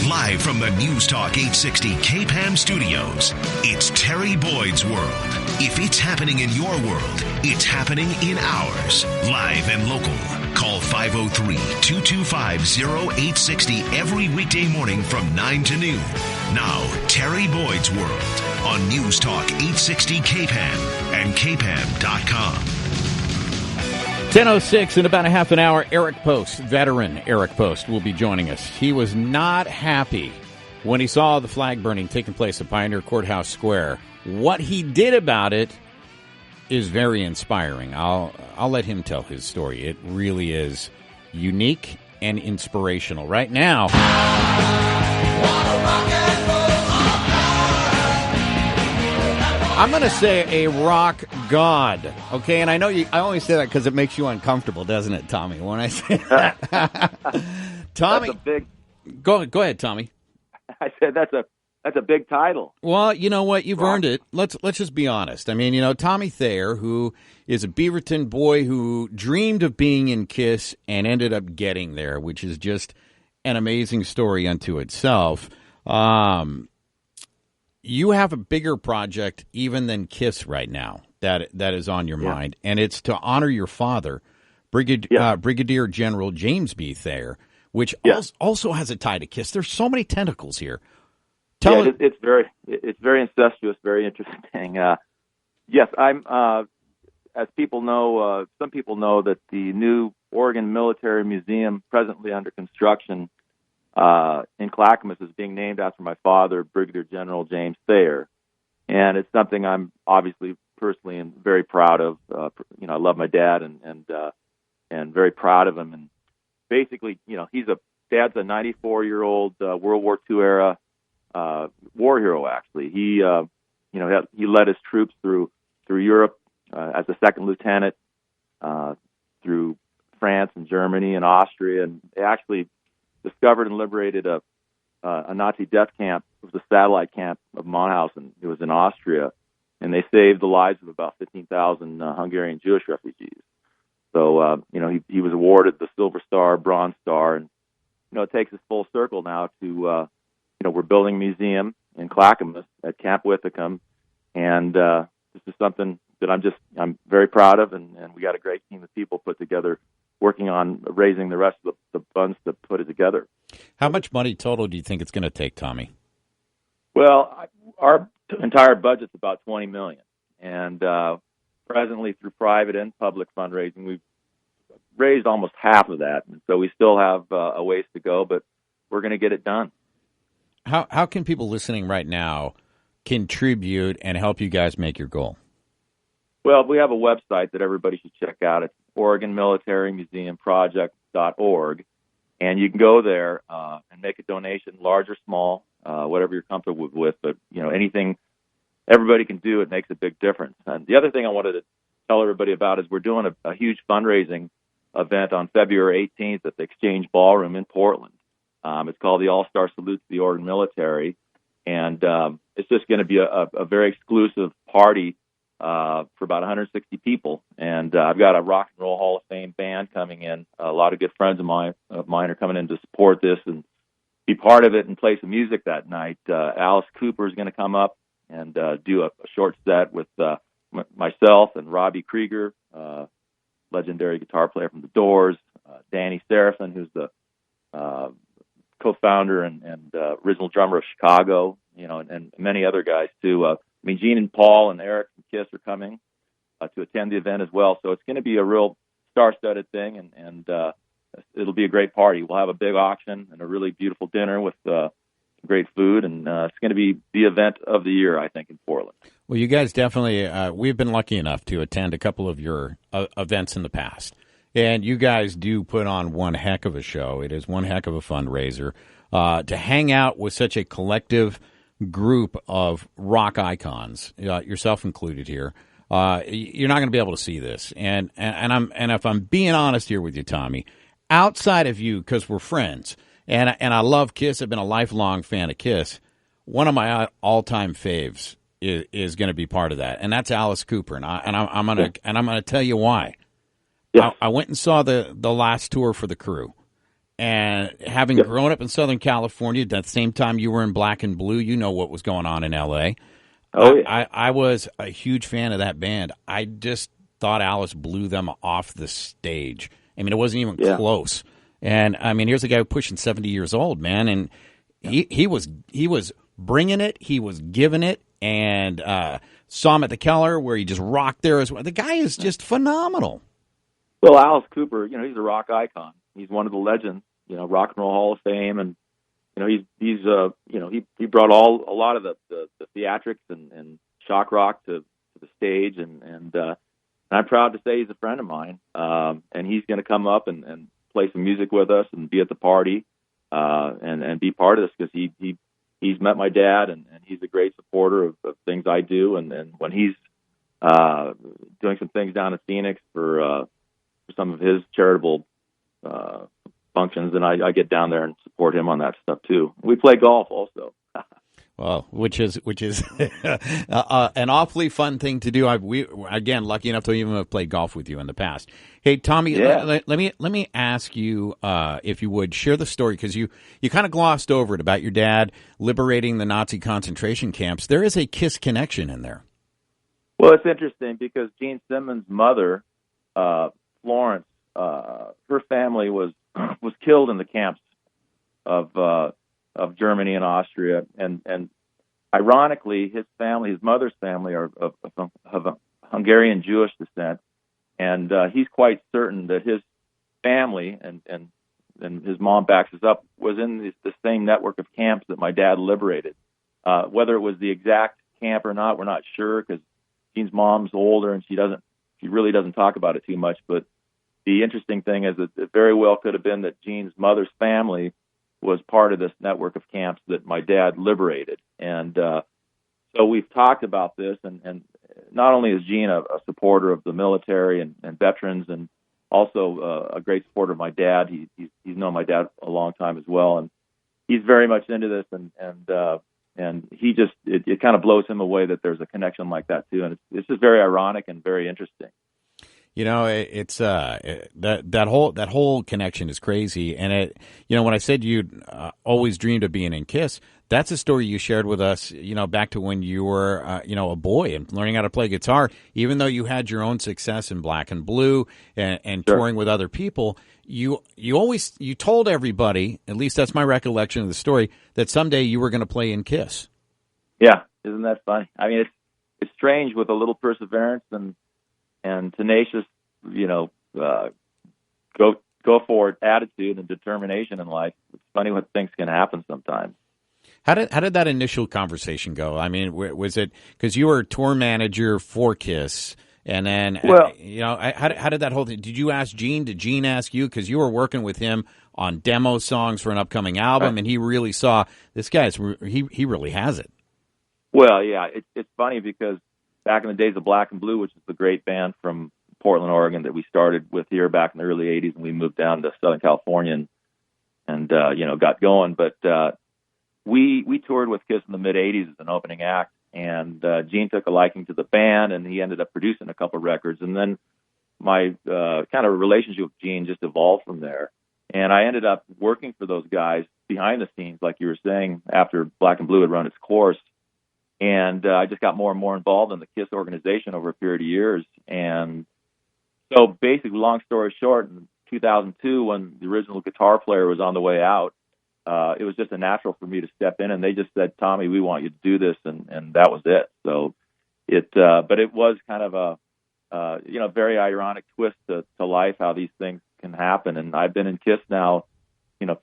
Live from the News Talk 860 KPAM studios, it's Terry Boyd's World. If it's happening in your world, it's happening in ours. Live and local. Call 503-225-0860 every weekday morning from 9 to noon. Now, Terry Boyd's World on News Talk 860 KPAM and KPAM.com. 10:06 in about a half an hour. Eric Post, veteran Eric Post, will be joining us. He was not happy when he saw the flag burning taking place at Pioneer Courthouse Square. What he did about it is very inspiring. I'll let him tell his story. It really is unique and inspirational. Right now, I'm going to say a rock god, okay? And I know I only say that because it makes you uncomfortable, doesn't it, Tommy, when I say that? Tommy, go ahead, Tommy. I said that's a big title. Well, you know what? You've earned it. Let's just be honest. I mean, Tommy Thayer, who is a Beaverton boy who dreamed of being in KISS and ended up getting there, which is just an amazing story unto itself. You have a bigger project even than KISS right now that is on your mind, and it's to honor your father, Brigadier General James B. Thayer, which also has a tie to KISS. There's so many tentacles here. It's very incestuous, very interesting. Yes, I'm. As people know, some people know that the new Oregon Military Museum, presently under construction in Clackamas, is being named after my father, Brigadier General James Thayer, and it's something I'm obviously personally and very proud of. I love my dad and very proud of him. And basically, Dad's a 94-year-old World War II era war hero. Actually, he led his troops through Europe as a second lieutenant, through France and Germany and Austria, and actually discovered and liberated a Nazi death camp. It was a satellite camp of Mauthausen. It was in Austria, and they saved the lives of about 15,000 Hungarian Jewish refugees. So, he was awarded the Silver Star, Bronze Star, and it takes us full circle now to we're building a museum in Clackamas at Camp Withicum, and this is something that I'm very proud of, and we got a great team of people put together working on raising the rest of the funds to put it together. How much money total do you think it's going to take, Tommy? Well, our entire budget's about $20 million, and presently through private and public fundraising, we've raised almost half of that, and so we still have a ways to go, but we're going to get it done. How can people listening right now contribute and help you guys make your goal? Well, we have a website that everybody should check out. It's OregonMilitaryMuseumProject.org, and you can go there and make a donation, large or small, whatever you're comfortable with. But anything everybody can do, it makes a big difference. And the other thing I wanted to tell everybody about is we're doing a huge fundraising event on February 18th at the Exchange Ballroom in Portland. It's called the All-Star Salute to the Oregon Military, and it's just going to be a very exclusive party for about 160 people. And I've got a Rock and Roll Hall of Fame band coming in. A lot of good friends of mine are coming in to support this and be part of it and play some music that night. Alice Cooper is going to come up and do a short set with myself and Robbie Krieger, legendary guitar player from The Doors, Danny Serafin, who's the co-founder and original drummer of Chicago, and many other guys too. Gene and Paul and Eric from KISS are coming to attend the event as well. So it's going to be a real star-studded thing, and it'll be a great party. We'll have a big auction and a really beautiful dinner with great food, and it's going to be the event of the year, I think, in Portland. Well, you guys definitely, we've been lucky enough to attend a couple of your events in the past. And you guys do put on one heck of a show. It is one heck of a fundraiser. To hang out with such a collective group of rock icons, yourself included here, you're not going to be able to see this. And if I'm being honest here with you, Tommy, outside of you, because we're friends, and I love KISS, I've been a lifelong fan of KISS, one of my all-time faves is going to be part of that, and that's Alice Cooper. And I'm going to tell you why. Yeah. I went and saw the last tour for the Crew, And having grown up in Southern California, at that same time you were in Black and Blue, you know what was going on in L.A. Oh, yeah. I was a huge fan of that band. I just thought Alice blew them off the stage. I mean, it wasn't even close. And, I mean, here's a guy pushing 70 years old, man, and he was bringing it. He was giving it, and saw him at the Keller where he just rocked there as well. The guy is just phenomenal. Well, Alice Cooper, he's a rock icon. He's one of the legends, Rock and Roll Hall of Fame, and he brought a lot of the theatrics and shock rock to the stage, and I'm proud to say he's a friend of mine, and he's going to come up and play some music with us and be at the party, and be part of this because he's met my dad, and he's a great supporter of things I do, and when he's doing some things down in Phoenix for some of his charitable functions, and I get down there and support him on that stuff too. We play golf also. Well, which is an awfully fun thing to do. We again lucky enough to even have played golf with you in the past. Hey, Tommy, let me ask you if you would share the story, because you kind of glossed over it about your dad liberating the Nazi concentration camps. There is a KISS connection in there. Well, it's interesting because Gene Simmons' mother, Florence, her family was killed in the camps of Germany and Austria, and ironically, his mother's family, are of Hungarian Jewish descent, and he's quite certain that his family and his mom backs us up was in the same network of camps that my dad liberated. Whether it was the exact camp or not, we're not sure because Gene's mom's older and she really doesn't talk about it too much. But the interesting thing is that it very well could have been that Gene's mother's family was part of this network of camps that my dad liberated. And so we've talked about this, and not only is Gene a supporter of the military and veterans, and also a great supporter of my dad. He's known my dad a long time as well, and he's very much into this, and he just it kind of blows him away that there's a connection like that too, and it's just very ironic and very interesting. It's that whole connection is crazy, and when I said you'd always dreamed of being in KISS, that's a story you shared with us, back to when you were a boy and learning how to play guitar. Even though you had your own success in Black and Blue and Sure. touring with other people, you told everybody, at least that's my recollection of the story, that someday you were going to play in KISS. Yeah, isn't that funny? I mean, it's strange with a little perseverance and tenacious, go for it attitude and determination in life. It's funny what things can happen sometimes. How did that initial conversation go? I mean, was it because you were tour manager for KISS, and then how did that whole thing? Did you ask Gene? Did Gene ask you? Because you were working with him on demo songs for an upcoming album, and he really saw this guy's he really has it. Well, yeah, it's funny because back in the days of Black and Blue, which is the great band from Portland, Oregon, that we started with here back in the early '80s, and we moved down to Southern California and got going. But we toured with KISS in the mid '80s as an opening act, and Gene took a liking to the band, and he ended up producing a couple records. And then my kind of relationship with Gene just evolved from there, and I ended up working for those guys behind the scenes, like you were saying, after Black and Blue had run its course. And I just got more and more involved in the KISS organization over a period of years. And so basically, long story short, in 2002, when the original guitar player was on the way out, it was just a natural for me to step in. And they just said, "Tommy, we want you to do this." And that was it. So but it was kind of a very ironic twist to life, how these things can happen. And I've been in KISS now,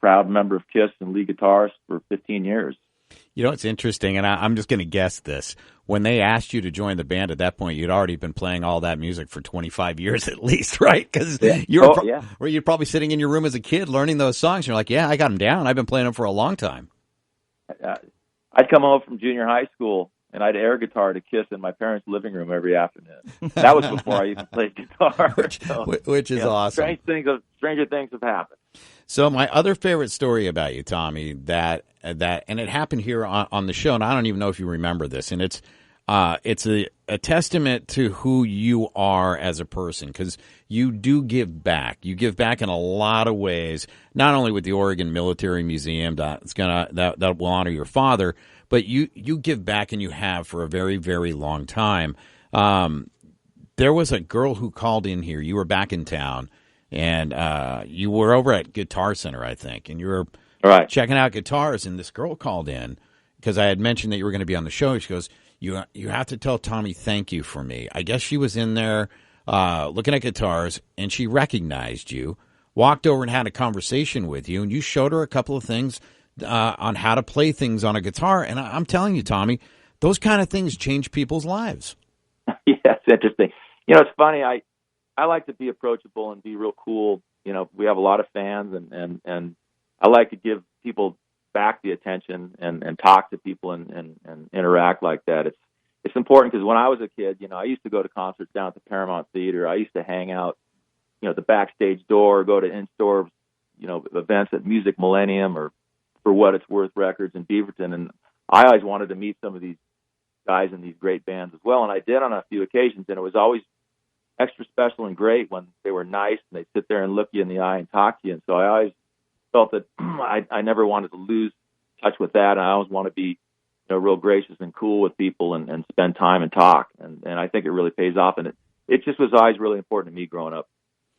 proud member of KISS and lead guitarist for 15 years. It's interesting, and I'm just going to guess this. When they asked you to join the band at that point, you'd already been playing all that music for 25 years at least, right? Because you're probably sitting in your room as a kid learning those songs. And you're like, yeah, I got them down. I've been playing them for a long time. I'd come home from junior high school, and I'd air guitar to KISS in my parents' living room every afternoon. That was before I even played guitar. Which is awesome. Stranger things have happened. So my other favorite story about you, Tommy, that and it happened here on the show, and I don't even know if you remember this, and it's it's a testament to who you are as a person, because you do give back. You give back in a lot of ways, not only with the Oregon Military Museum that will honor your father, but you give back, and you have for a very, very long time. There was a girl who called in here. You were back in town, and you were over at Guitar Center, I think, and you were checking out guitars, and this girl called in because I had mentioned that you were going to be on the show. She goes, You have to tell Tommy thank you for me. I guess she was in there looking at guitars, and she recognized you, walked over and had a conversation with you, and you showed her a couple of things on how to play things on a guitar. And I'm telling you, Tommy, those kind of things change people's lives. Yeah, it's interesting. It's funny. I like to be approachable and be real cool. We have a lot of fans, and I like to give people back the attention and talk to people and interact like that. It's important because when I was a kid, I used to go to concerts down at the Paramount Theater. I used to hang out, at the backstage door, go to in-store, events at Music Millennium or For What It's Worth Records in Beaverton. And I always wanted to meet some of these guys in these great bands as well. And I did on a few occasions, and it was always extra special and great when they were nice and they'd sit there and look you in the eye and talk to you. And so I always felt that I never wanted to lose touch with that. And I always want to be real gracious and cool with people and spend time and talk. And I think it really pays off. And it just was always really important to me growing up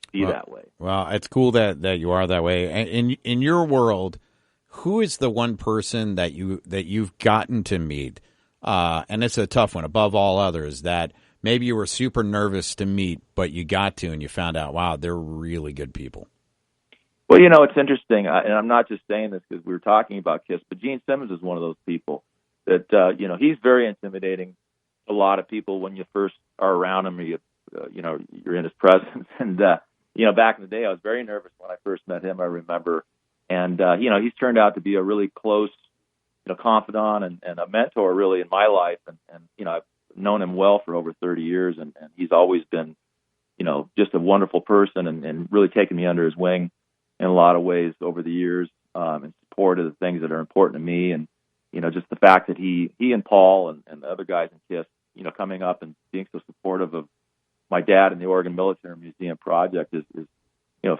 to be that way. Well, it's cool that you are that way. In your world, who is the one person that you've gotten to meet? And it's a tough one above all others that maybe you were super nervous to meet, but you got to and you found out, wow, they're really good people. Well, it's interesting, and I'm not just saying this because we were talking about Kiss, but Gene Simmons is one of those people that, he's very intimidating to a lot of people when you first are around him or you're in his presence. And, back in the day, I was very nervous when I first met him, I remember. And, he's turned out to be a really close, confidant and a mentor really in my life. And I've known him well for over 30 years, and he's always been, just a wonderful person and really taken me under his wing in a lot of ways over the years, in support of the things that are important to me. And, just the fact that he and Paul and the other guys in KISS, coming up and being so supportive of my dad and the Oregon Military Museum project is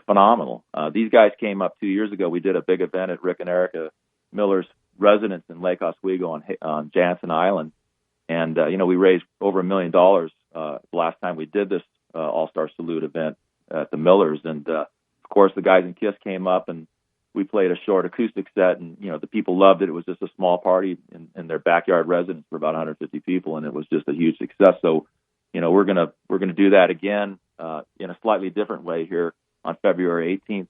phenomenal. These guys came up 2 years ago. We did a big event at Rick and Erica Miller's residence in Lake Oswego on Jansen Island. And, we raised over $1 million the last time we did this All-Star Salute event at the Millers. And, of course, the guys in KISS came up and we played a short acoustic set, and, the people loved it. It was just a small party in their backyard residence for about 150 people, and it was just a huge success. So, we're gonna do that again in a slightly different way here on February 18th,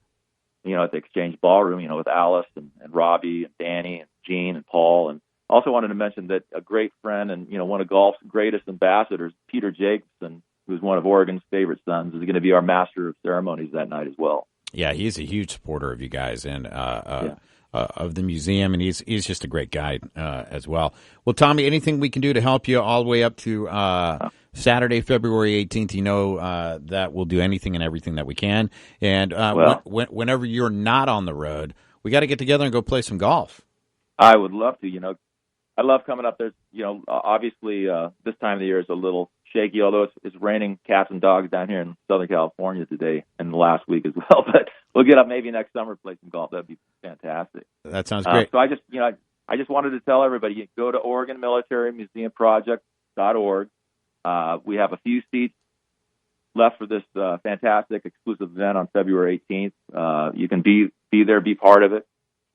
at the Exchange Ballroom, with Alice and Robbie and Danny and Gene and Paul. And also wanted to mention that a great friend and, one of golf's greatest ambassadors, Peter Jacobson, who's one of Oregon's favorite sons, is going to be our master of ceremonies that night as well. Yeah, he's a huge supporter of you guys and of the museum, and he's just a great guy as well. Well, Tommy, anything we can do to help you all the way up to Saturday, February 18th, that we'll do anything and everything that we can. And whenever you're not on the road, we got to get together and go play some golf. I would love to. I love coming up there. Obviously this time of the year is a little shaky, although it's raining cats and dogs down here in Southern California today and the last week as well. But we'll get up maybe next summer to play some golf. That'd be fantastic. That sounds great. So I just wanted to tell everybody, go to Oregon Military Museum Project.org. We have a few seats left for this fantastic exclusive event on February 18th. You can be there, be part of it.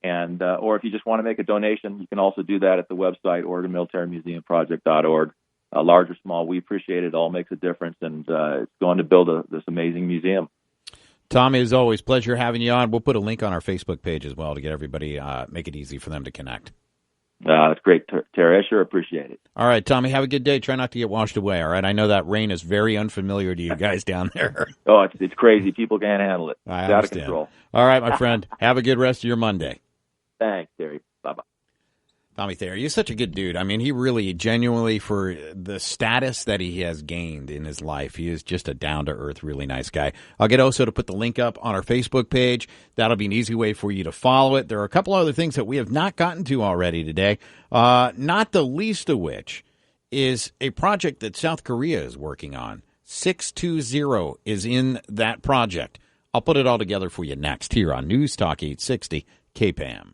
And or if you just want to make a donation, you can also do that at the website, OregonMilitaryMuseumProject.org. Large or small, we appreciate it. It all makes a difference, and it's going to build this amazing museum. Tommy, as always, pleasure having you on. We'll put a link on our Facebook page as well to get everybody, make it easy for them to connect. That's great, Terry. I sure appreciate it. All right, Tommy, have a good day. Try not to get washed away, all right? I know that rain is very unfamiliar to you guys down there. Oh, it's crazy. People can't handle it. I it's understand. Out of control. All right, my friend. Have a good rest of your Monday. Thanks, Terry. Bye-bye. Tommy Thayer, you're such a good dude. I mean, he really, genuinely, for the status that he has gained in his life, he is just a down-to-earth, really nice guy. I'll get Oso to put the link up on our Facebook page. That'll be an easy way for you to follow it. There are a couple other things that we have not gotten to already today, not the least of which is a project that South Korea is working on. 620 is in that project. I'll put it all together for you next here on News Talk 860 KPAM.